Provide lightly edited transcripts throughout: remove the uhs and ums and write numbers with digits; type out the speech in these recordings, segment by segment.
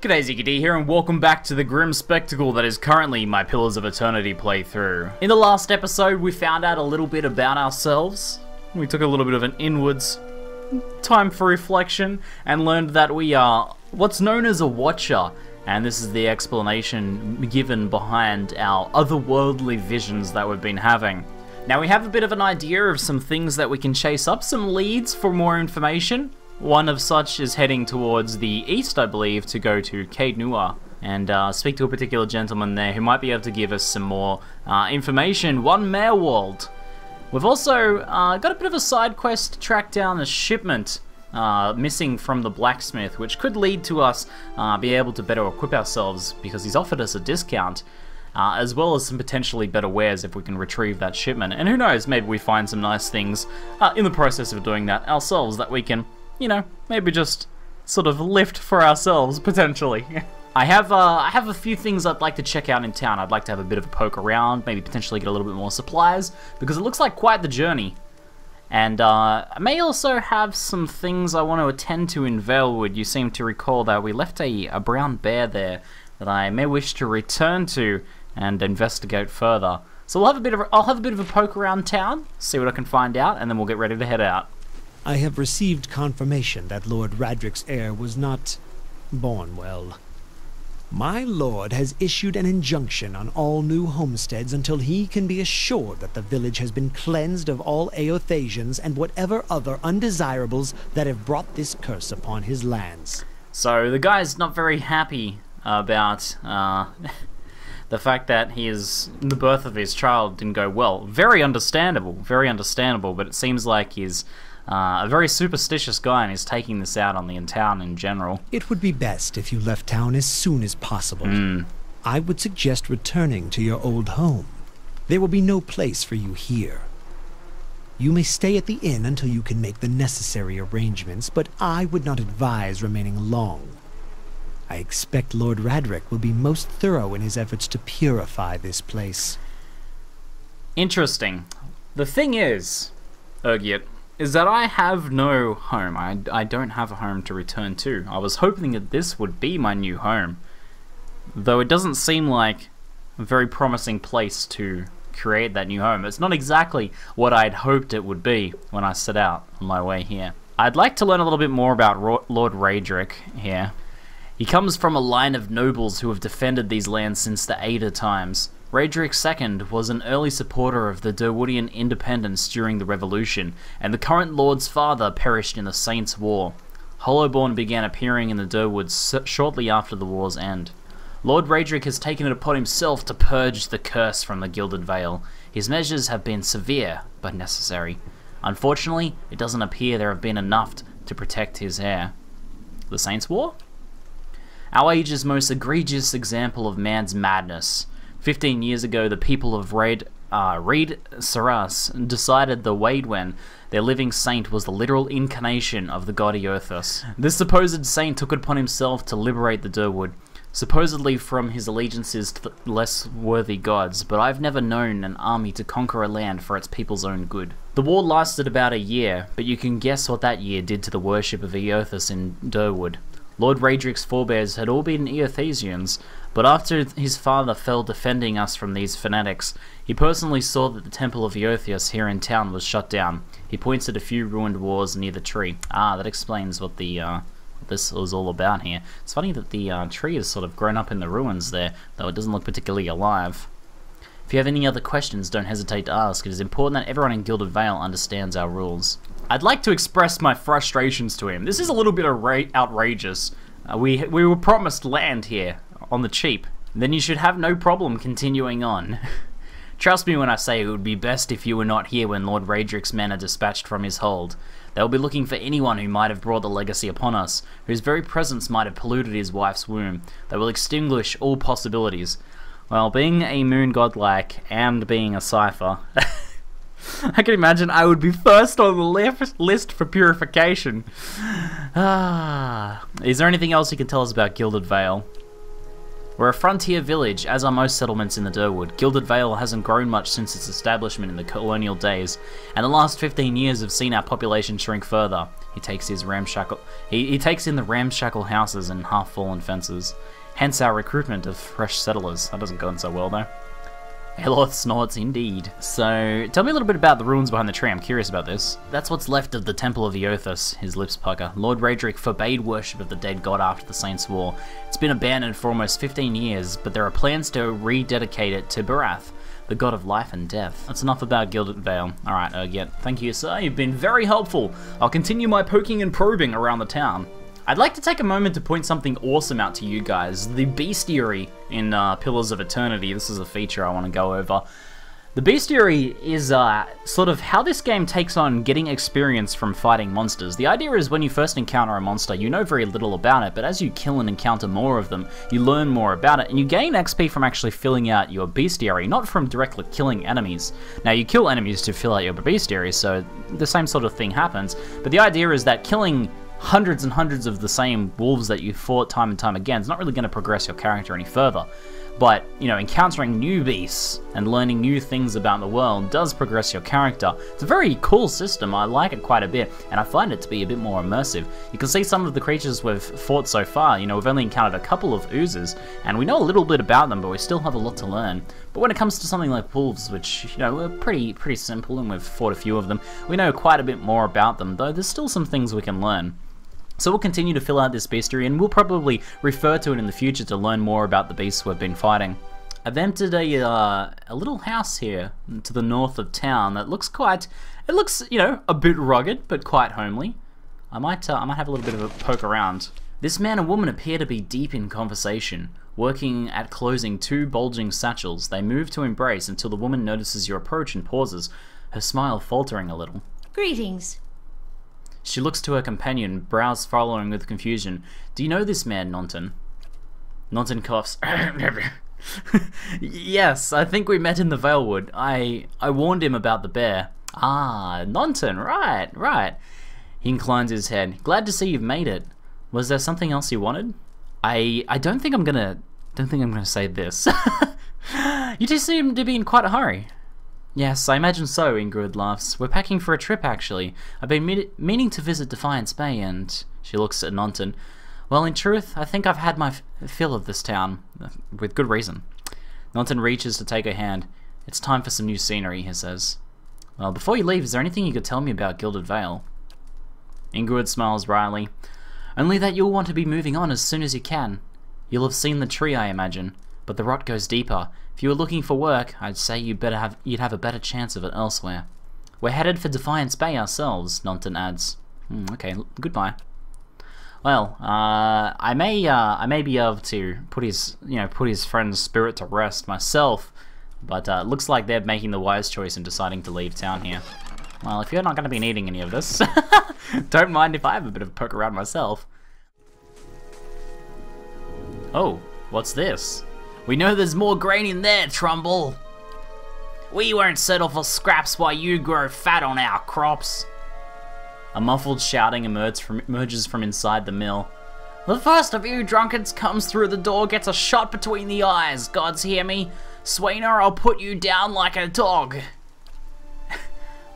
G'day, ZiggyD here, and welcome back to the grim spectacle that is currently my Pillars of Eternity playthrough. In the last episode, we found out a little bit about ourselves. We took a little bit of an inwards time for reflection and learned that we are what's known as a Watcher, and this is the explanation given behind our otherworldly visions that we've been having. Now we have a bit of an idea of some things that we can chase up, some leads for more information. One of such is heading towards the east, I believe, to go to Caed Nua and speak to a particular gentleman there who might be able to give us some more information. One Merewald. We've also got a bit of a side quest to track down a shipment missing from the blacksmith, which could lead to us be able to better equip ourselves because he's offered us a discount, as well as some potentially better wares if we can retrieve that shipment. And who knows, maybe we find some nice things in the process of doing that ourselves that we can, you know, maybe just sort of lift for ourselves, potentially. I have a few things I'd like to check out in town. I'd like to have a bit of a poke around, maybe potentially get a little bit more supplies, because it looks like quite the journey. And I may also have some things I want to attend to in Valewood. You seem to recall that we left a brown bear there that I may wish to return to and investigate further. So I'll have a bit of a poke around town, see what I can find out, and then we'll get ready to head out. I have received confirmation that Lord Radric's heir was not born well. My lord has issued an injunction on all new homesteads until he can be assured that the village has been cleansed of all Eothasians and whatever other undesirables that have brought this curse upon his lands. So the guy's not very happy about the fact that the birth of his child didn't go well. Very understandable, but it seems like he's a very superstitious guy and is taking this out on the town in general. It would be best if you left town as soon as possible. I would suggest returning to your old home. There will be no place for you here. You may stay at the inn until you can make the necessary arrangements, but I would not advise remaining long. I expect Lord Radric will be most thorough in his efforts to purify this place. Interesting. The thing is, Urgiot, is that I have no home. I don't have a home to return to. I was hoping that this would be my new home, though it doesn't seem like a very promising place to create that new home. It's not exactly what I'd hoped it would be when I set out on my way here. I'd like to learn a little bit more about Lord Radric here. He comes from a line of nobles who have defended these lands since the Ada times. Radric II was an early supporter of the Durwoodian independence during the Revolution, and the current Lord's father perished in the Saints' War. Hollowborn began appearing in the Durwoods shortly after the war's end. Lord Radric has taken it upon himself to purge the curse from the Gilded Vale. His measures have been severe, but necessary. Unfortunately, it doesn't appear there have been enough to protect his heir. The Saints' War? Our age's most egregious example of man's madness. 15 years ago, the people of Reed Saras decided the Waidwen, their living saint, was the literal incarnation of the god Eothas. This supposed saint took it upon himself to liberate the Durwood, supposedly from his allegiances to the less worthy gods, but I've never known an army to conquer a land for its people's own good. The war lasted about a year, but you can guess what that year did to the worship of Eothas in Durwood. Lord Radric's forebears had all been Eothasians, but after his father fell defending us from these fanatics, he personally saw that the Temple of Eothas here in town was shut down. He points at a few ruined walls near the tree. That explains what this was all about here. It's funny that the tree has sort of grown up in the ruins there, though it doesn't look particularly alive. If you have any other questions, don't hesitate to ask. It is important that everyone in Gilded Vale understands our rules. I'd like to express my frustrations to him. This is a little bit outrageous. We were promised land here on the cheap. Then you should have no problem continuing on. Trust me when I say it would be best if you were not here when Lord Radric's men are dispatched from his hold. They will be looking for anyone who might have brought the legacy upon us, whose very presence might have polluted his wife's womb. They will extinguish all possibilities. Well, being a Moon Godlike and being a Cipher, I can imagine I would be first on the list for purification. Is there anything else you can tell us about Gilded Vale? We're a frontier village, as are most settlements in the Durwood. Gilded Vale hasn't grown much since its establishment in the colonial days, and the last 15 years have seen our population shrink further. He takes in the ramshackle houses and half-fallen fences. Hence our recruitment of fresh settlers. That doesn't go in so well, though. Helloth snorts indeed. So, tell me a little bit about the ruins behind the tree. I'm curious about this. That's what's left of the Temple of Eothas, his lips pucker. Lord Raedric forbade worship of the dead god after the Saints' War. It's been abandoned for almost 15 years, but there are plans to rededicate it to Barath, the god of life and death. That's enough about Gilded Vale. Alright, Urget. Thank you, sir. You've been very helpful. I'll continue my poking and probing around the town. I'd like to take a moment to point something awesome out to you guys. The Bestiary in Pillars of Eternity. This is a feature I want to go over. The Bestiary is sort of how this game takes on getting experience from fighting monsters. The idea is when you first encounter a monster, you know very little about it, but as you kill and encounter more of them, you learn more about it, and you gain XP from actually filling out your Bestiary, not from directly killing enemies. Now, you kill enemies to fill out your Bestiary, so the same sort of thing happens, but the idea is that killing hundreds and hundreds of the same wolves that you fought time and time again is not really going to progress your character any further. But, you know, encountering new beasts and learning new things about the world does progress your character. It's a very cool system, I like it quite a bit, and I find it to be a bit more immersive. You can see some of the creatures we've fought so far. You know, we've only encountered a couple of oozes, and we know a little bit about them, but we still have a lot to learn. But when it comes to something like wolves, which, you know, are pretty simple, and we've fought a few of them, we know quite a bit more about them, though there's still some things we can learn. So we'll continue to fill out this bestiary, and we'll probably refer to it in the future to learn more about the beasts we've been fighting. I've entered a little house here to the north of town that looks you know, a bit rugged, but quite homely. I might have a little bit of a poke around. This man and woman appear to be deep in conversation, working at closing two bulging satchels. They move to embrace until the woman notices your approach and pauses, her smile faltering a little. Greetings. She looks to her companion, brows furrowing with confusion. Do you know this man, Nonton? Nonton coughs. Yes, I think we met in the Valewood. I warned him about the bear. Ah, Nonton, right. He inclines his head. Glad to see you've made it. Was there something else you wanted? I don't think I'm gonna say this. You two seem to be in quite a hurry. Yes, I imagine so, Ingrid laughs. We're packing for a trip, actually. I've been meaning to visit Defiance Bay, and she looks at Nonton. Well, in truth, I think I've had my fill of this town, with good reason. Nonton reaches to take her hand. It's time for some new scenery, he says. Well, before you leave, is there anything you could tell me about Gilded Vale? Ingrid smiles wryly. Only that you'll want to be moving on as soon as you can. You'll have seen the tree, I imagine, but the rot goes deeper. If you were looking for work, I'd say you'd have a better chance of it elsewhere. We're headed for Defiance Bay ourselves, Nonton adds. Okay, goodbye. Well, I may be able to put his friend's spirit to rest myself, but it looks like they're making the wise choice in deciding to leave town here. Well, if you're not going to be needing any of this, don't mind if I have a bit of a poke around myself. Oh, what's this? We know there's more grain in there, Trumbull. We won't settle for scraps while you grow fat on our crops. A muffled shouting emerges from inside the mill. The first of you drunkards comes through the door gets a shot between the eyes, gods hear me. Swainer, I'll put you down like a dog.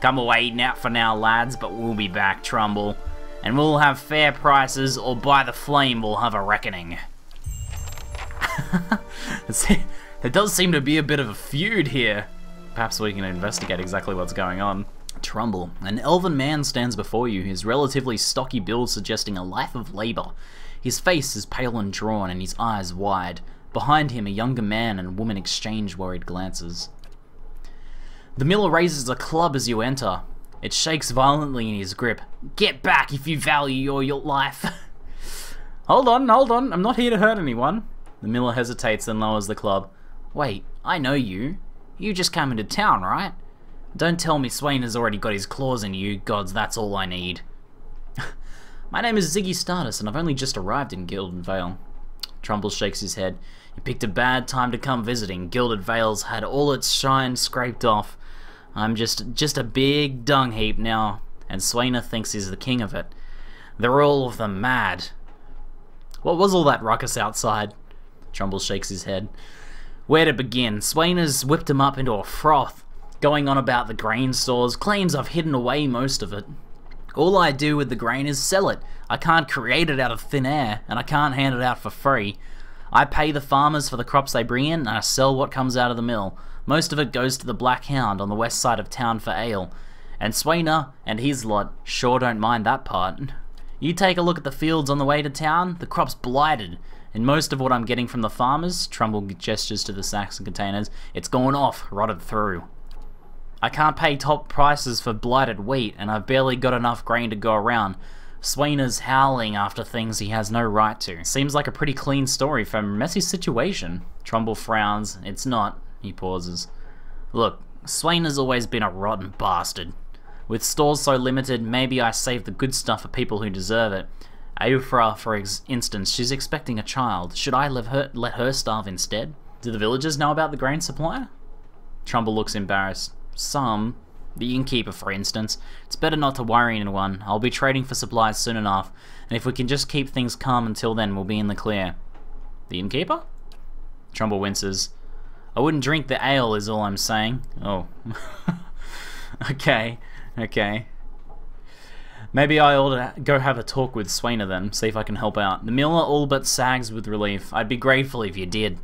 Come away now for now, lads, but we'll be back, Trumbull. And we'll have fair prices, or by the flame we'll have a reckoning. There does seem to be a bit of a feud here. Perhaps we can investigate exactly what's going on. Trumbull, an elven man stands before you, his relatively stocky build suggesting a life of labour. His face is pale and drawn, and his eyes wide. Behind him, a younger man and woman exchange worried glances. The miller raises a club as you enter. It shakes violently in his grip. Get back if you value your life. Hold on, I'm not here to hurt anyone. The miller hesitates, then lowers the club. Wait, I know you. You just came into town, right? Don't tell me Swain has already got his claws in you, gods, that's all I need. My name is Ziggy Stardust, and I've only just arrived in Gilded Vale. Trumbull shakes his head. You picked a bad time to come visiting. Gilded Vale's had all its shine scraped off. I'm just a big dung heap now, and Swainer thinks he's the king of it. They're all of them mad. What was all that ruckus outside? Trumbull shakes his head. Where to begin? Swaina's whipped him up into a froth, going on about the grain stores, claims I've hidden away most of it. All I do with the grain is sell it. I can't create it out of thin air, and I can't hand it out for free. I pay the farmers for the crops they bring in, and I sell what comes out of the mill. Most of it goes to the Black Hound on the west side of town for ale. And Swaina and his lot sure don't mind that part. You take a look at the fields on the way to town, the crop's blighted, and most of what I'm getting from the farmers, Trumbull gestures to the sacks and containers, it's gone off, rotted through. I can't pay top prices for blighted wheat, and I've barely got enough grain to go around. Swaina's howling after things he has no right to. Seems like a pretty clean story for a messy situation. Trumbull frowns. It's not. He pauses. Look, Swaina's always been a rotten bastard. With stores so limited, maybe I save the good stuff for people who deserve it. Aufra, for instance, she's expecting a child. Should I let her starve instead? Do the villagers know about the grain supply? Trumbull looks embarrassed. Some. The innkeeper, for instance. It's better not to worry anyone. I'll be trading for supplies soon enough, and if we can just keep things calm until then, we'll be in the clear. The innkeeper? Trumbull winces. I wouldn't drink the ale, is all I'm saying. Oh. Okay. Maybe I ought to go have a talk with Swaina then, see if I can help out. The miller all but sags with relief. I'd be grateful if you did.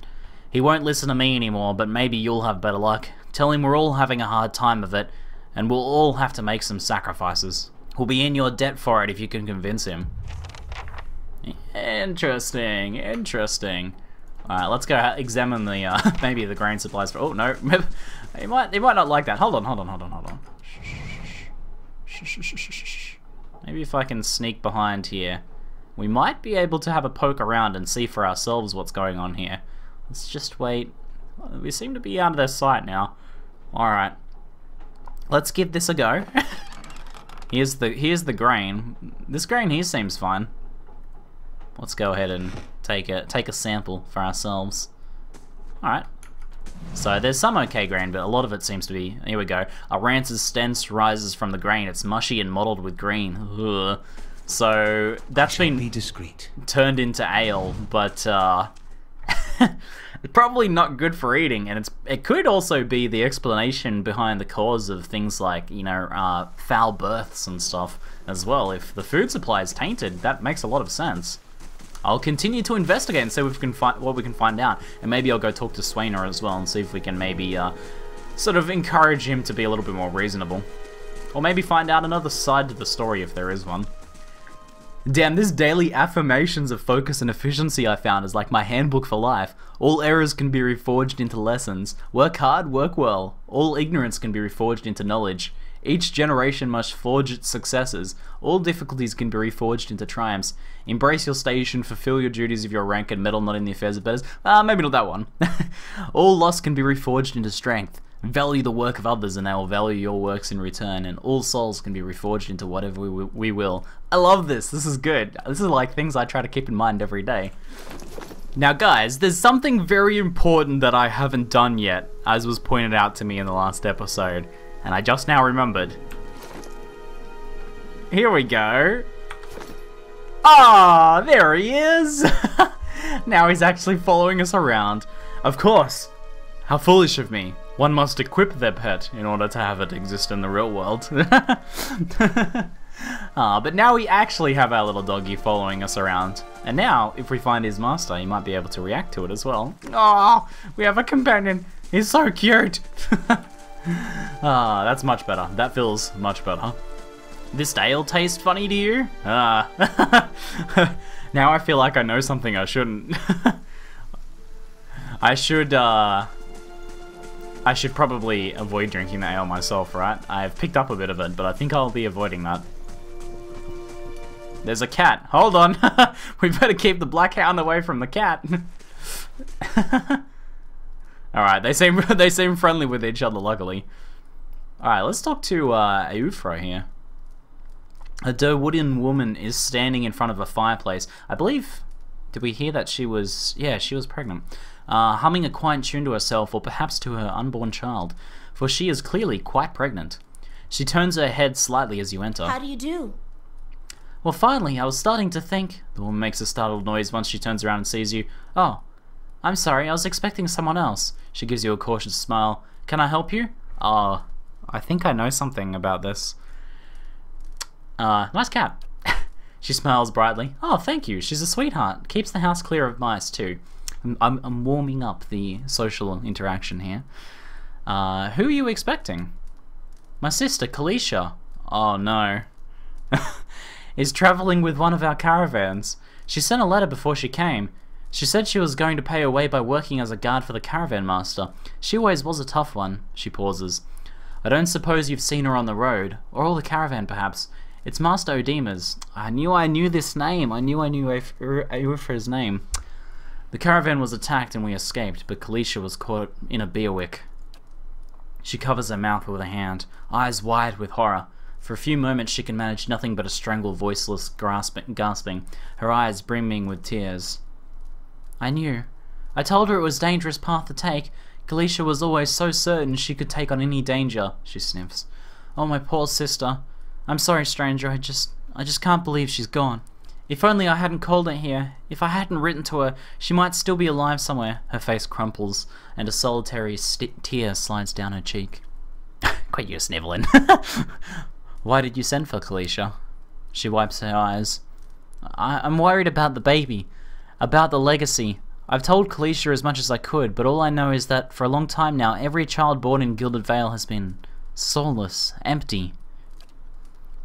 He won't listen to me anymore, but maybe you'll have better luck. Tell him we're all having a hard time of it, and we'll all have to make some sacrifices. We'll be in your debt for it if you can convince him. Interesting. Alright, let's go examine the, maybe the grain supplies for... Oh, no. He might not like that. Hold on. Shh. Maybe if I can sneak behind here, we might be able to have a poke around and see for ourselves what's going on here. Let's just wait. We seem to be out of their sight now. Alright. Let's give this a go. Here's the grain. This grain here seems fine. Let's go ahead and take a sample for ourselves. Alright. So there's some okay grain, but a lot of it seems to be... Here we go. A rancid stench rises from the grain. It's mushy and mottled with green. Ugh. So that's been turned into ale, but it's probably not good for eating, and it could also be the explanation behind the cause of things like, you know, foul births and stuff as well. If the food supply is tainted, that makes a lot of sense. I'll continue to investigate and see what we can find out, and maybe I'll go talk to Swaina as well and see if we can maybe sort of encourage him to be a little bit more reasonable, or maybe find out another side to the story if there is one. Damn, this daily affirmations of focus and efficiency I found is like my handbook for life. All errors can be reforged into lessons. Work hard, work well. All ignorance can be reforged into knowledge. Each generation must forge its successes. All difficulties can be reforged into triumphs. Embrace your station, fulfill your duties of your rank, and meddle not in the affairs of betters. Maybe not that one. All loss can be reforged into strength. Value the work of others, and they will value your works in return, and all souls can be reforged into whatever we will. I love this. This is good. This is like things I try to keep in mind every day. Now guys, there's something very important that I haven't done yet, as was pointed out to me in the last episode, and I just now remembered. Here we go. Ah, there he is! Now he's actually following us around. Of course. How foolish of me. One must equip their pet in order to have it exist in the real world. But now we actually have our little doggy following us around. And now, if we find his master, he might be able to react to it as well. Oh, we have a companion. He's so cute. That's much better. That feels much better. This ale tastes funny to you? Now I feel like I know something I shouldn't. I should probably avoid drinking the ale myself, right? I've picked up a bit of it, but I think I'll be avoiding that. There's a cat. Hold on. We better keep the Black Hound away from the cat. Alright, they seem friendly with each other, luckily. Alright, let's talk to Aufra here. A Derwoodian woman is standing in front of a fireplace. I believe... Did we hear that she was... Yeah, she was pregnant. Humming a quiet tune to herself, or perhaps to her unborn child, for she is clearly quite pregnant. She turns her head slightly as you enter. How do you do? Well, finally, I was starting to think... The woman makes a startled noise once she turns around and sees you. Oh, I'm sorry, I was expecting someone else. She gives you a cautious smile. Can I help you? I think I know something about this. Nice cat. She smiles brightly. Oh, thank you. She's a sweetheart. Keeps the house clear of mice, too. I'm warming up the social interaction here. Who are you expecting? My sister, Kalisha. Oh, no. Is traveling with one of our caravans. She sent a letter before she came. She said she was going to pay her way by working as a guard for the caravan master. She always was a tough one. She pauses. I don't suppose you've seen her on the road, or all the caravan perhaps. It's Master Odima's. I knew this name. I knew Eufra's name. The caravan was attacked and we escaped, but Kalisha was caught in a beerwick. She covers her mouth with a hand, eyes wide with horror. For a few moments she can manage nothing but a strangled, voiceless gasping, her eyes brimming with tears. I knew. I told her it was a dangerous path to take. Kalisha was always so certain she could take on any danger, she sniffs. Oh, my poor sister. I'm sorry, stranger, I just can't believe she's gone. If only I hadn't called her here. If I hadn't written to her, she might still be alive somewhere. Her face crumples, and a solitary tear slides down her cheek. Quit you sniveling. Why did you send for Kalisha? She wipes her eyes. I'm worried about the baby. About the legacy. I've told Kalisha as much as I could, but all I know is that for a long time now, every child born in Gilded Vale has been soulless, empty.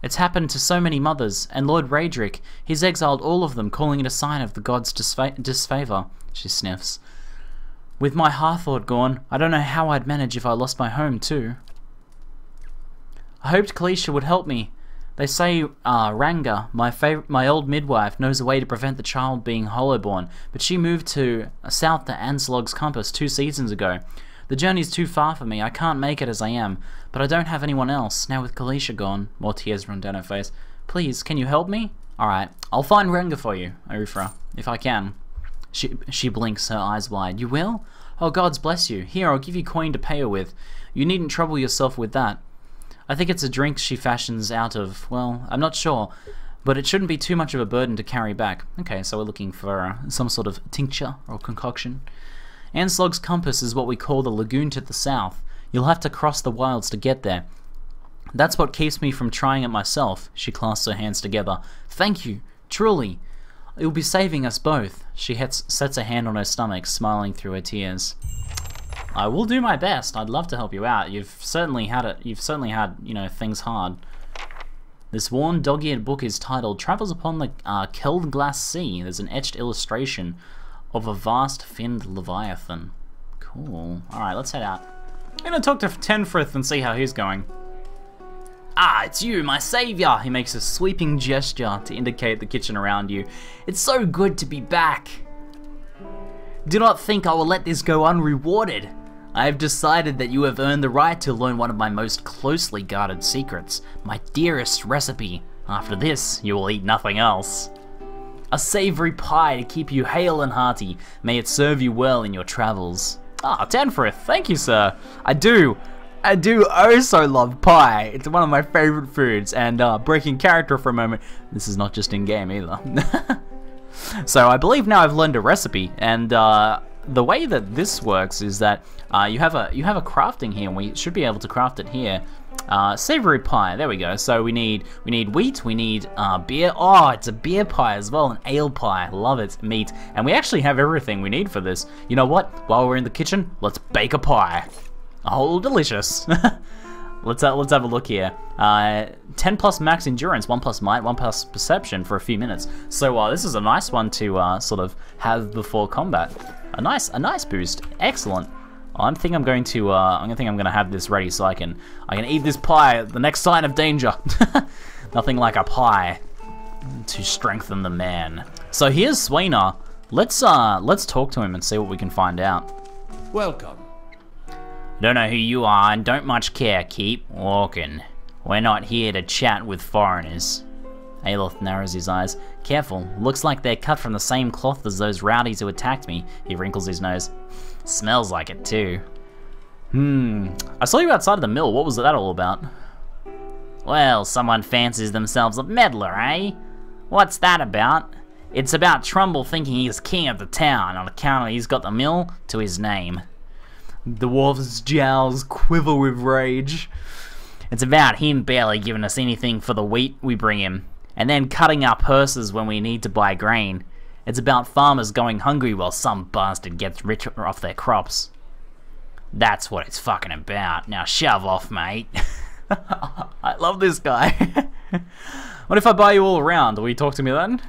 It's happened to so many mothers, and Lord Raedric, he's exiled all of them, calling it a sign of the gods' disfavor, she sniffs. With my Hearthord gone, I don't know how I'd manage if I lost my home too. I hoped Kalisha would help me. They say Ranga, my old midwife, knows a way to prevent the child being hollowborn, but she moved south to Anslog's Compass 2 seasons ago. The journey's too far for me, I can't make it as I am, but I don't have anyone else, now with Kalisha gone. More tears run down her face. Please, can you help me? Alright, I'll find Ranga for you, Eufra, if I can. She blinks, her eyes wide. You will? Oh, gods bless you. Here, I'll give you coin to pay her with. You needn't trouble yourself with that. I think it's a drink she fashions out of, well, I'm not sure, but it shouldn't be too much of a burden to carry back. Okay, so we're looking for some sort of tincture or concoction. Anslog's Compass is what we call the lagoon to the south. You'll have to cross the wilds to get there. That's what keeps me from trying it myself. She clasps her hands together. Thank you, truly. You'll be saving us both. She sets her hand on her stomach, smiling through her tears. I will do my best. I'd love to help you out. You've certainly had, you know, things hard. This worn, dog-eared book is titled Travels Upon the Keldglass Sea. There's an etched illustration of a vast finned leviathan. Cool. Alright, let's head out. I'm gonna talk to Tenfrith and see how he's going. Ah, it's you, my savior! He makes a sweeping gesture to indicate the kitchen around you. It's so good to be back. Do not think I will let this go unrewarded. I have decided that you have earned the right to learn one of my most closely guarded secrets, my dearest recipe. After this, you will eat nothing else. A savory pie to keep you hale and hearty. May it serve you well in your travels. Ah, Tenfrith, thank you, sir. I do oh so love pie. It's one of my favorite foods, and breaking character for a moment, this is not just in-game either. So I believe now I've learned a recipe, and the way that this works is that you have a crafting here, and we should be able to craft it here. Savory pie, there we go. So we need wheat, we need beer. Oh, it's a beer pie as well, an ale pie. Love it. Meat, and we actually have everything we need for this. You know what? While we're in the kitchen, let's bake a pie. Oh, delicious. Let's have a look here. 10 plus max endurance, 1 plus might, 1 plus perception for a few minutes. So this is a nice one to sort of have before combat. A nice boost. Excellent. I think I'm going to have this ready so I can eat this pie at the next sign of danger. Nothing like a pie to strengthen the man. So here's Swainer. Let's talk to him and see what we can find out. Welcome. Don't know who you are and don't much care. Keep walking. We're not here to chat with foreigners. Aloth narrows his eyes. Careful, looks like they're cut from the same cloth as those rowdies who attacked me. He wrinkles his nose. Smells like it too. I saw you outside of the mill. What was that all about? Well, someone fancies themselves a meddler, eh? What's that about? It's about Trumbull thinking he's king of the town on account of he's got the mill to his name. The dwarf's jowls quiver with rage. It's about him barely giving us anything for the wheat we bring him, and then cutting our purses when we need to buy grain. It's about farmers going hungry while some bastard gets rich off their crops. That's what it's fucking about. Now shove off, mate. I love this guy. What if I buy you all around? Will you talk to me then?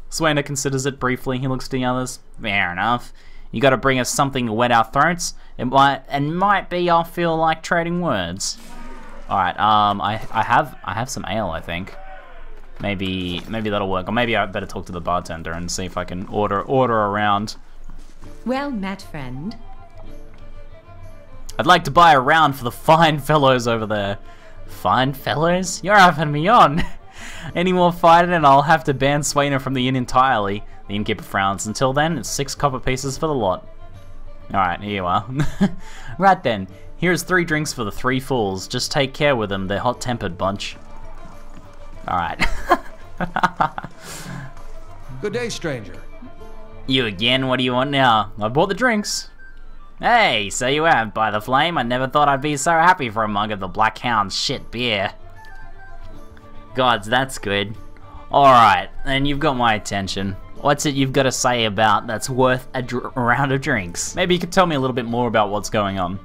Swainer considers it briefly. He looks to the others. Fair enough. You gotta bring us something to wet our throats. It might be I'll feel like trading words. Alright, I have some ale, I think. Maybe that'll work. Or maybe I better talk to the bartender and see if I can order around. Well met, friend. I'd like to buy a round for the fine fellows over there. Fine fellows? You're having me on. Any more fighting and I'll have to ban Swainer from the inn entirely. The innkeeper frowns. Until then, it's 6 copper pieces for the lot. Alright, here you are. Right then, here's 3 drinks for the 3 fools. Just take care with them, they're hot-tempered bunch. Alright. Good day, stranger. You again? What do you want now? I bought the drinks. Hey, so you have, by the flame. I never thought I'd be so happy for a mug of the Black Hound's shit beer. Gods, that's good. Alright, then you've got my attention. What's it you've got to say about that's worth a round of drinks? Maybe you could tell me a little bit more about what's going on.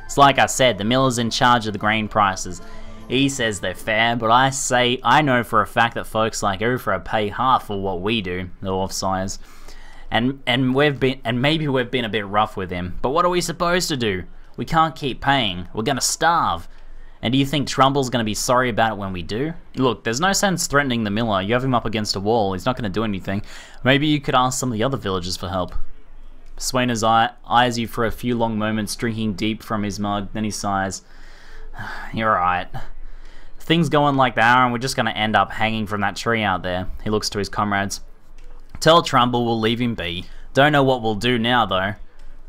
It's like I said, the miller's in charge of the grain prices. He says they're fair, but I know for a fact that folks like Ufra pay half for what we do, the dwarf sighs. And maybe we've been a bit rough with him, but what are we supposed to do? We can't keep paying. We're gonna starve. And do you think Trumbull's gonna be sorry about it when we do? Look, there's no sense threatening the miller. You have him up against a wall. He's not gonna do anything. Maybe you could ask some of the other villagers for help. Swainer's eyes you for a few long moments, drinking deep from his mug. Then he sighs. You're right. Things go on like they are, and we're just gonna end up hanging from that tree out there. He looks to his comrades. Tell Trumbull we'll leave him be. Don't know what we'll do now, though.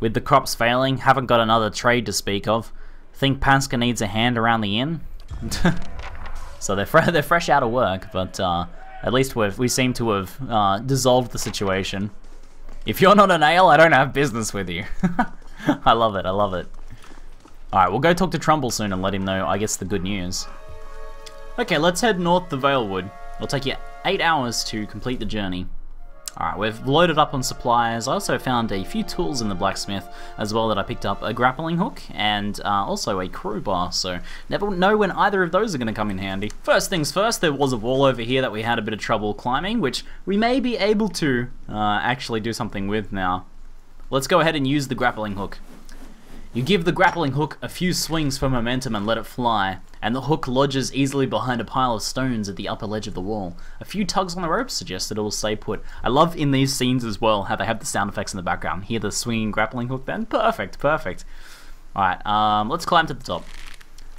With the crops failing, haven't got another trade to speak of. Think Panska needs a hand around the inn? So they're fresh out of work, but at least we seem to have dissolved the situation. If you're not an ale, I don't have business with you. I love it, I love it. Alright, we'll go talk to Trumbull soon and let him know, I guess, the good news. Okay, let's head north to Valewood. It'll take you 8 hours to complete the journey. Alright, we've loaded up on supplies. I also found a few tools in the blacksmith as well that I picked up, a grappling hook and also a crowbar, so never know when either of those are going to come in handy. First things first, there was a wall over here that we had a bit of trouble climbing, which we may be able to actually do something with now. Let's go ahead and use the grappling hook. You give the grappling hook a few swings for momentum and let it fly, and the hook lodges easily behind a pile of stones at the upper ledge of the wall. A few tugs on the rope suggest that it will stay put. I love in these scenes as well how they have the sound effects in the background. Hear the swinging grappling hook then? Perfect, perfect. Alright, let's climb to the top.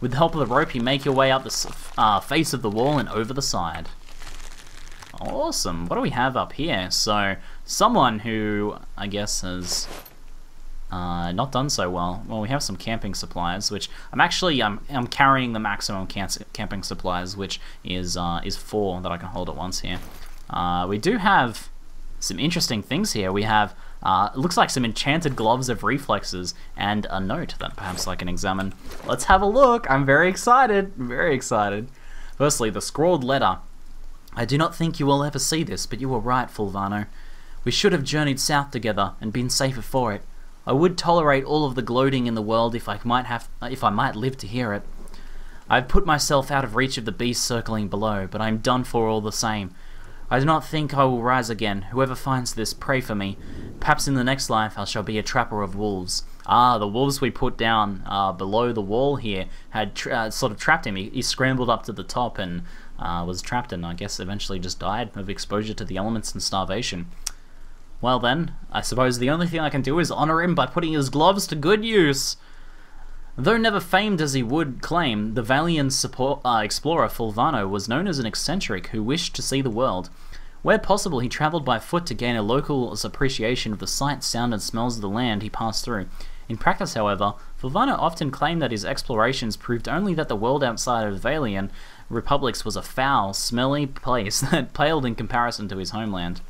With the help of the rope, you make your way up the face of the wall and over the side. Awesome. What do we have up here? So, someone who, I guess, has not done so well. Well, we have some camping supplies, which I'm carrying the maximum camping supplies, which is 4 that I can hold at once here. We do have some interesting things here. We have it looks like some enchanted gloves of reflexes and a note that perhaps I can examine. Let's have a look. I'm very excited. Very excited. Firstly, the Scrawled Letter. I do not think you will ever see this, but you were right, Fulvano. We should have journeyed south together and been safer for it. I would tolerate all of the gloating in the world if I might live to hear it. I have put myself out of reach of the beasts circling below, but I am done for all the same. I do not think I will rise again. Whoever finds this, pray for me. Perhaps in the next life I shall be a trapper of wolves. Ah, the wolves we put down below the wall here had sort of trapped him. He scrambled up to the top and was trapped and I guess eventually just died of exposure to the elements and starvation. Well then, I suppose the only thing I can do is honor him by putting his gloves to good use. Though never famed as he would claim, the valiant explorer Fulvano was known as an eccentric who wished to see the world. Where possible, he travelled by foot to gain a local's appreciation of the sight, sound and smells of the land he passed through. In practice, however, Fulvano often claimed that his explorations proved only that the world outside of the Valian republics was a foul, smelly place that paled in comparison to his homeland.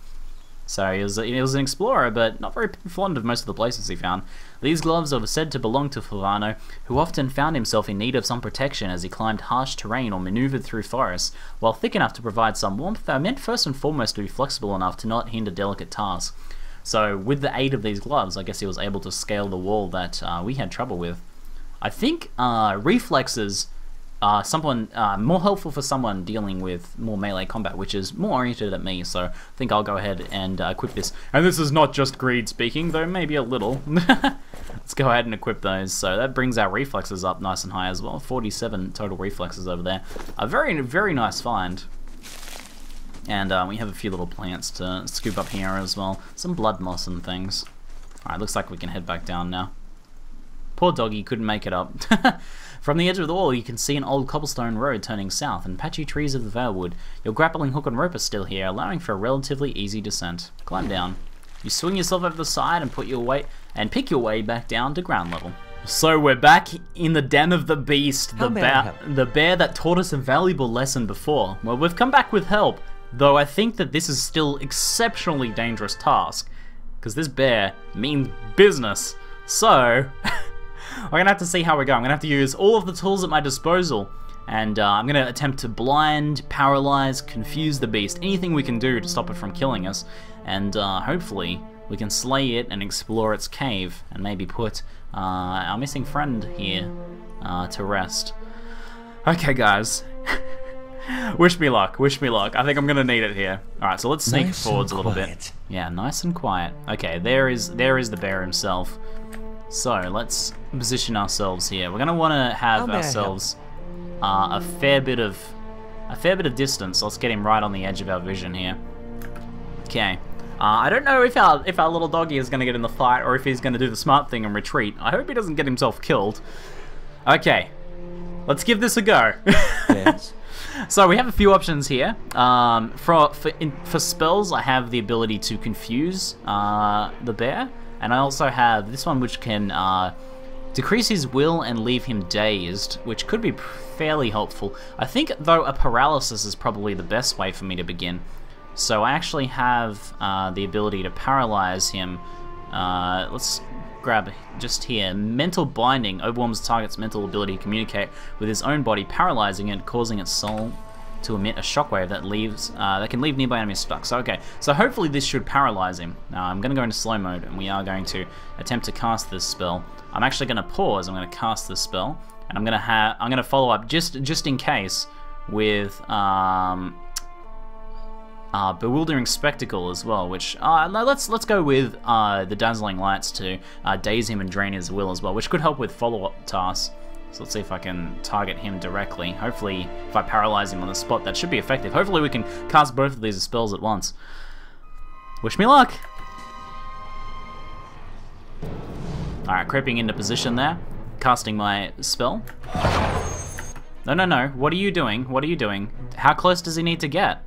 So he was an explorer, but not very fond of most of the places he found. These gloves are said to belong to Fulvano, who often found himself in need of some protection as he climbed harsh terrain or maneuvered through forests. While thick enough to provide some warmth, they are meant first and foremost to be flexible enough to not hinder delicate tasks. So with the aid of these gloves, I guess he was able to scale the wall that we had trouble with. I think reflexes are more helpful for someone dealing with more melee combat, which is more oriented at me, so I think I'll go ahead and equip this. And this is not just greed speaking, though maybe a little. Let's go ahead and equip those. So that brings our reflexes up nice and high as well. 47 total reflexes over there. A very, very nice find. And we have a few little plants to scoop up here as well. Some blood moss and things. Alright, looks like we can head back down now. Poor doggy couldn't make it up. From the edge of the wall, you can see an old cobblestone road turning south and patchy trees of the Valewood. Your grappling hook and rope are still here, allowing for a relatively easy descent. Climb down. You swing yourself over the side and pick your way back down to ground level. So we're back in the den of the beast, the bear that taught us a valuable lesson before. Well, we've come back with help, though I think that this is still exceptionally dangerous task, because this bear means business. So we're gonna have to see how we go. I'm gonna have to use all of the tools at my disposal, and I'm gonna attempt to blind, paralyze, confuse the beast, anything we can do to stop it from killing us, and hopefully we can slay it and explore its cave, and maybe put our missing friend here to rest. Okay, guys. Wish me luck, wish me luck. I think I'm gonna need it here. Alright, so let's sneak forwards a little bit. Yeah, nice and quiet. Okay, there is the bear himself. So let's position ourselves here. We're gonna wanna have ourselves a fair bit of distance. Let's get him right on the edge of our vision here. Okay. I don't know if our little doggy is gonna get in the fight or if he's gonna do the smart thing and retreat. I hope he doesn't get himself killed. Okay. Let's give this a go. Yes. So we have a few options here. For spells, I have the ability to confuse the bear, and I also have this one which can decrease his will and leave him dazed, which could be fairly helpful. I think, though, a paralysis is probably the best way for me to begin. So I actually have the ability to paralyze him. Let's grab just here. Mental binding overwhelms the target's mental ability to communicate with his own body, paralyzing it, causing its soul to emit a shockwave that can leave nearby enemies stuck. So okay, so hopefully this should paralyze him. Now I'm going to go into slow mode, and we are going to attempt to cast this spell. I'm actually going to pause. I'm going to cast this spell, and I'm going to follow up just in case with Bewildering Spectacle as well, which no, let's go with the Dazzling Lights to daze him and drain his will as well, which could help with follow-up tasks. So let's see if I can target him directly. Hopefully, if I paralyze him on the spot, that should be effective. Hopefully we can cast both of these spells at once. Wish me luck! Alright, creeping into position there. Casting my spell. No, what are you doing? What are you doing? How close does he need to get?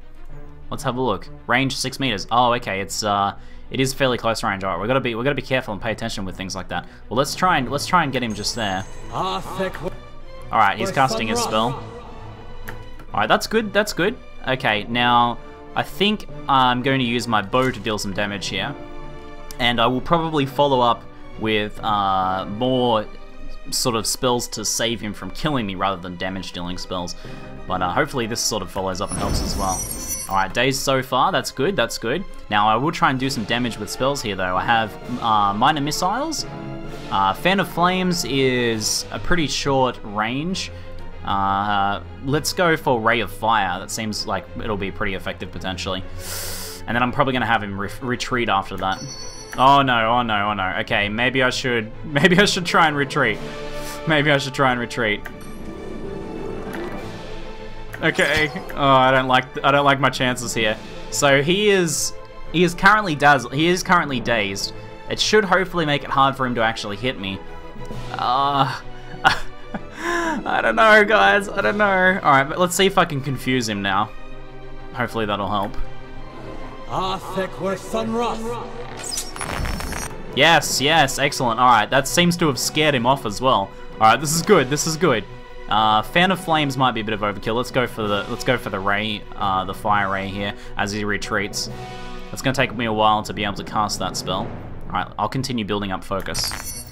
Let's have a look. Range 6 meters. Oh, okay. It is fairly close range. Alright, we gotta be careful and pay attention with things like that. Well, let's try and get him just there. Alright, he's casting his spell. Alright, that's good. That's good. Okay, now I think I'm going to use my bow to deal some damage here, and I will probably follow up with more sort of spells to save him from killing me rather than damage dealing spells. But hopefully this sort of follows up and helps as well. Alright, dazed so far, that's good, that's good. Now I will try and do some damage with spells here though. I have Minor Missiles. Fan of Flames is a pretty short range. Let's go for Ray of Fire. That seems like it'll be pretty effective potentially. And then I'm probably going to have him retreat after that. Oh no, oh no, oh no. Okay, maybe I should try and retreat. Maybe I should try and retreat. Okay. Oh, I don't like my chances here. So he is currently dazed. It should hopefully make it hard for him to actually hit me. I don't know, guys. I don't know. All right, but let's see if I can confuse him now. Hopefully that'll help. Yes, yes, excellent. All right, that seems to have scared him off as well. All right, this is good. This is good. Fan of Flames might be a bit of overkill. Let's go for the ray, the fire ray here as he retreats. It's going to take me a while to be able to cast that spell. Alright, I'll continue building up focus.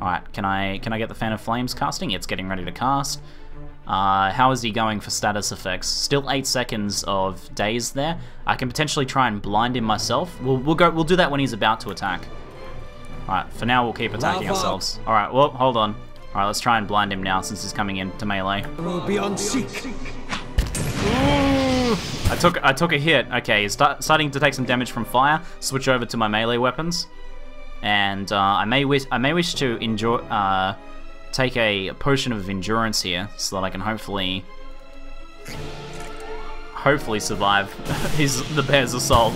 Alright, can I get the Fan of Flames casting? It's getting ready to cast. How is he going for status effects? Still 8 seconds of daze there. I can potentially try and blind him myself. We'll do that when he's about to attack. Alright, for now we'll keep attacking ourselves. Alright, well, hold on. Alright, let's try and blind him now since he's coming into melee. Will be on seek. I took a hit. Okay, he's starting to take some damage from fire. Switch over to my melee weapons. And I may wish to enjoy take a potion of endurance here so that I can hopefully survive the bear's assault.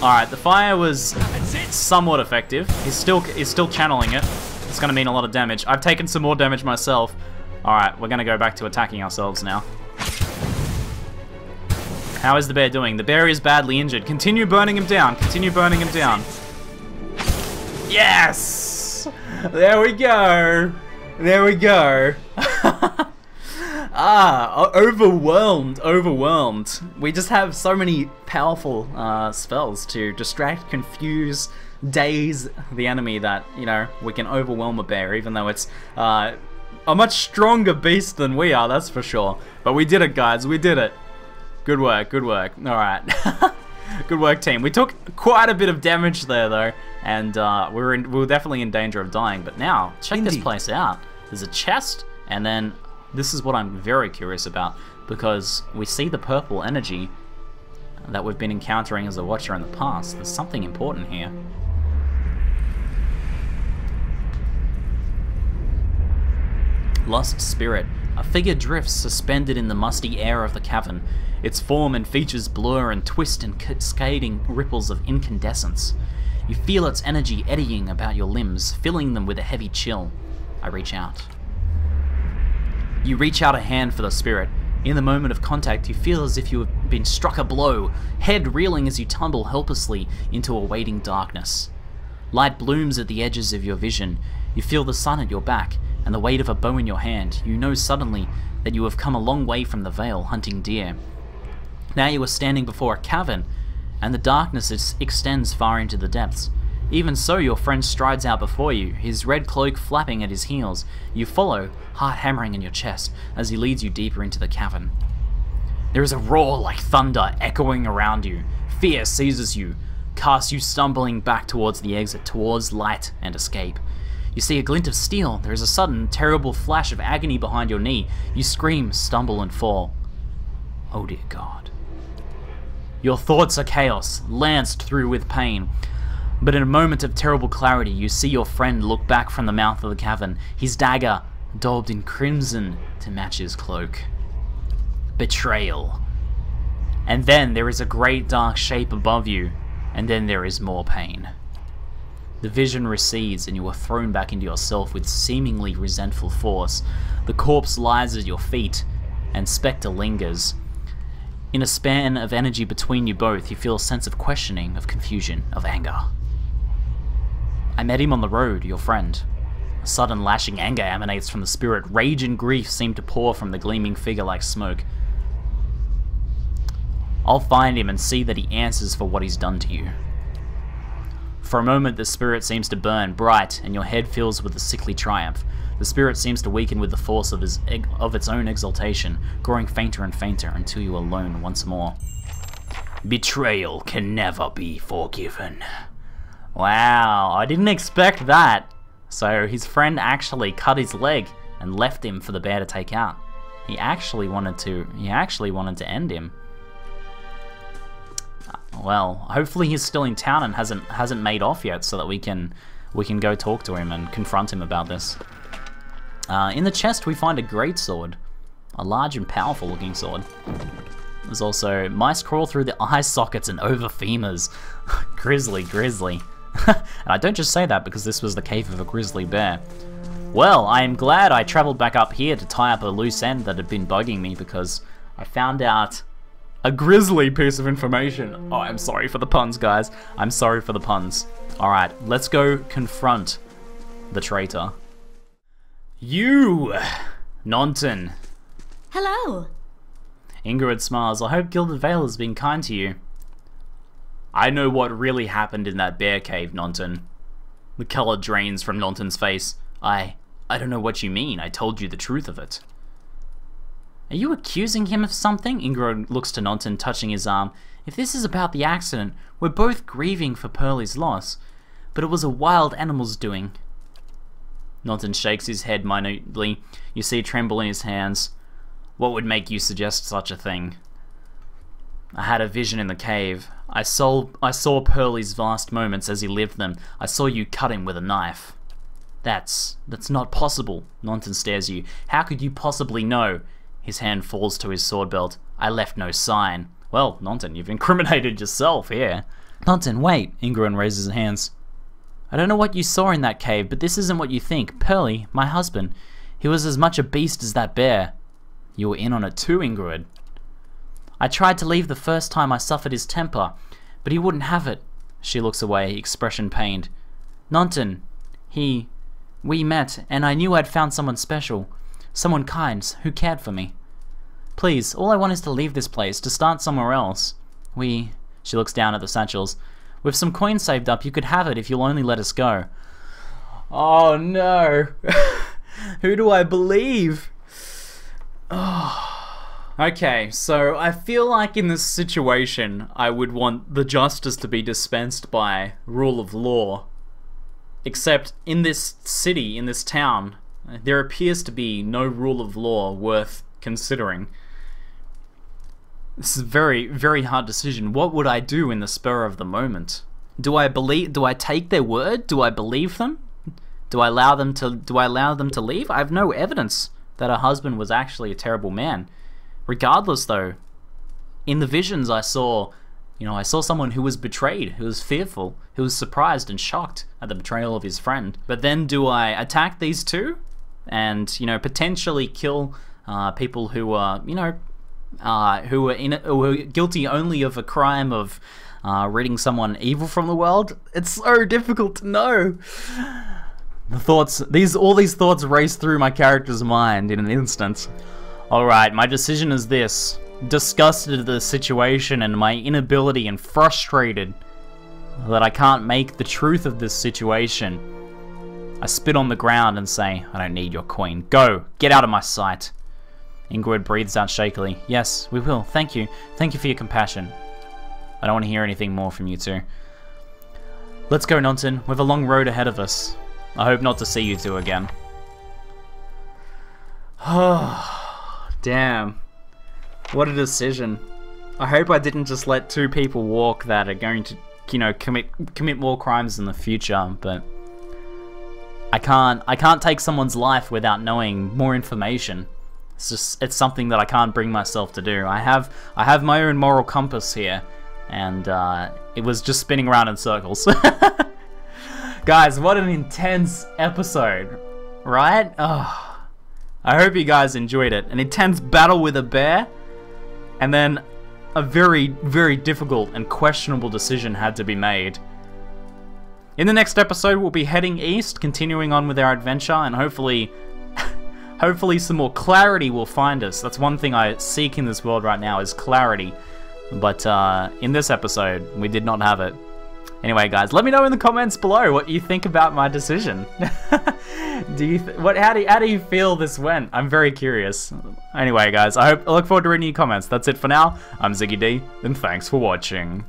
Alright, the fire was somewhat effective. He's still channeling it. It's gonna mean a lot of damage. I've taken some more damage myself. Alright, we're gonna go back to attacking ourselves now. How is the bear doing? The bear is badly injured. Continue burning him down. Continue burning him down. Yes! There we go. There we go. Overwhelmed. We just have so many powerful spells to distract, confuse, daze the enemy that, you know, we can overwhelm a bear, even though it's a much stronger beast than we are, that's for sure. But we did it, guys. We did it. Good work, good work. Alright. Good work, team. We took quite a bit of damage there, though, and we were definitely in danger of dying. But now, check this place out. There's a chest, and then this is what I'm very curious about, because we see the purple energy that we've been encountering as a watcher in the past. There's something important here. Lost Spirit. A figure drifts suspended in the musty air of the cavern. Its form and features blur and twist in cascading ripples of incandescence. You feel its energy eddying about your limbs, filling them with a heavy chill. I reach out. You reach out a hand for the spirit. In the moment of contact, you feel as if you have been struck a blow, head reeling as you tumble helplessly into a waiting darkness. Light blooms at the edges of your vision. You feel the sun at your back, and the weight of a bow in your hand. You know suddenly that you have come a long way from the vale hunting deer. Now you are standing before a cavern, and the darkness extends far into the depths. Even so, your friend strides out before you, his red cloak flapping at his heels. You follow, heart hammering in your chest, as he leads you deeper into the cavern. There is a roar like thunder echoing around you. Fear seizes you, casts you stumbling back towards the exit, towards light and escape. You see a glint of steel. There is a sudden, terrible flash of agony behind your knee. You scream, stumble, and fall. Oh dear God. Your thoughts are chaos, lanced through with pain. But in a moment of terrible clarity, you see your friend look back from the mouth of the cavern, his dagger daubed in crimson to match his cloak. Betrayal. And then there is a great dark shape above you, and then there is more pain. The vision recedes and you are thrown back into yourself with seemingly resentful force. The corpse lies at your feet, and Spectre lingers. In a span of energy between you both, you feel a sense of questioning, of confusion, of anger. I met him on the road, your friend. A sudden lashing anger emanates from the spirit. Rage and grief seem to pour from the gleaming figure like smoke. I'll find him and see that he answers for what he's done to you. For a moment, the spirit seems to burn bright, and your head fills with a sickly triumph. The spirit seems to weaken with the force of its own exaltation, growing fainter and fainter until you are alone once more. Betrayal can never be forgiven. Wow, I didn't expect that. So his friend actually cut his leg and left him for the bear to take out. He actually wanted to end him. Well, hopefully he's still in town and hasn't made off yet, so that we can go talk to him and confront him about this. In the chest we find a great sword, a large and powerful looking sword. There's also mice crawl through the eye sockets and over femurs. Grizzly. And I don't just say that because this was the cave of a grizzly bear. Well, I am glad I travelled back up here to tie up a loose end that had been bugging me, because I found out a grisly piece of information. Oh, I'm sorry for the puns, guys. I'm sorry for the puns. Alright, let's go confront the traitor. You, Nonton. Hello. Ingrid smiles. I hope Gilded Veil has been kind to you. I know what really happened in that bear cave, Nonton. The color drains from Nonton's face. I don't know what you mean. I told you the truth of it. Are you accusing him of something? Ingrid looks to Nonton, touching his arm. If this is about the accident, we're both grieving for Pearlie's loss. But it was a wild animal's doing. Nonton shakes his head minutely. You see a tremble in his hands. What would make you suggest such a thing? I had a vision in the cave. I saw Pearlie's vast moments as he lived them. I saw you cut him with a knife. That's not possible. Nonton stares at you. How could you possibly know? His hand falls to his sword belt. I left no sign. Well, Nonton, you've incriminated yourself here. Nonton, wait. Ingrid raises his hands. I don't know what you saw in that cave, but this isn't what you think. Pearlie, my husband, he was as much a beast as that bear. You were in on it too, Ingrid. I tried to leave the first time I suffered his temper, but he wouldn't have it. She looks away, expression pained. Nonton, we met, and I knew I'd found someone special. Someone kind, who cared for me. Please, all I want is to leave this place, to start somewhere else. She looks down at the satchels. With some coins saved up, you could have it if you'll only let us go. Oh no. Who do I believe? Okay, so I feel like in this situation, I would want the justice to be dispensed by rule of law. Except in this city, in this town, there appears to be no rule of law worth considering. This is a very, very hard decision. What would I do in the spur of the moment? Do I take their word? Do I believe them? Do I allow them to leave? I have no evidence that her husband was actually a terrible man. Regardless though, in the visions I saw someone who was betrayed, who was fearful, who was surprised and shocked at the betrayal of his friend. But then do I attack these two and, potentially kill people who are, who are guilty only of a crime of ridding someone evil from the world? It's so difficult to know. All these thoughts race through my character's mind in an instant. Alright, my decision is this. Disgusted at the situation and my inability and frustrated that I can't make the truth of this situation, I spit on the ground and say, I don't need your coin. Go! Get out of my sight! Ingrid breathes out shakily. Yes, we will. Thank you. Thank you for your compassion. I don't want to hear anything more from you two. Let's go, Nonton. We have a long road ahead of us. I hope not to see you two again. Damn. What a decision. I hope I didn't just let two people walk that are going to, commit more crimes in the future, but I can't take someone's life without knowing more information. It's something that I can't bring myself to do. I have my own moral compass here, and it was just spinning around in circles. Guys, what an intense episode, right? Oh, I hope you guys enjoyed it. An intense battle with a bear, and then a very, very difficult and questionable decision had to be made. In the next episode, we'll be heading east, continuing on with our adventure, and hopefully some more clarity will find us. That's one thing I seek in this world right now, is clarity. But in this episode, we did not have it. Anyway, guys, let me know in the comments below what you think about my decision. How do you feel this went? I'm very curious. Anyway, guys, I look forward to reading your comments. That's it for now. I'm ZiggyD, and thanks for watching.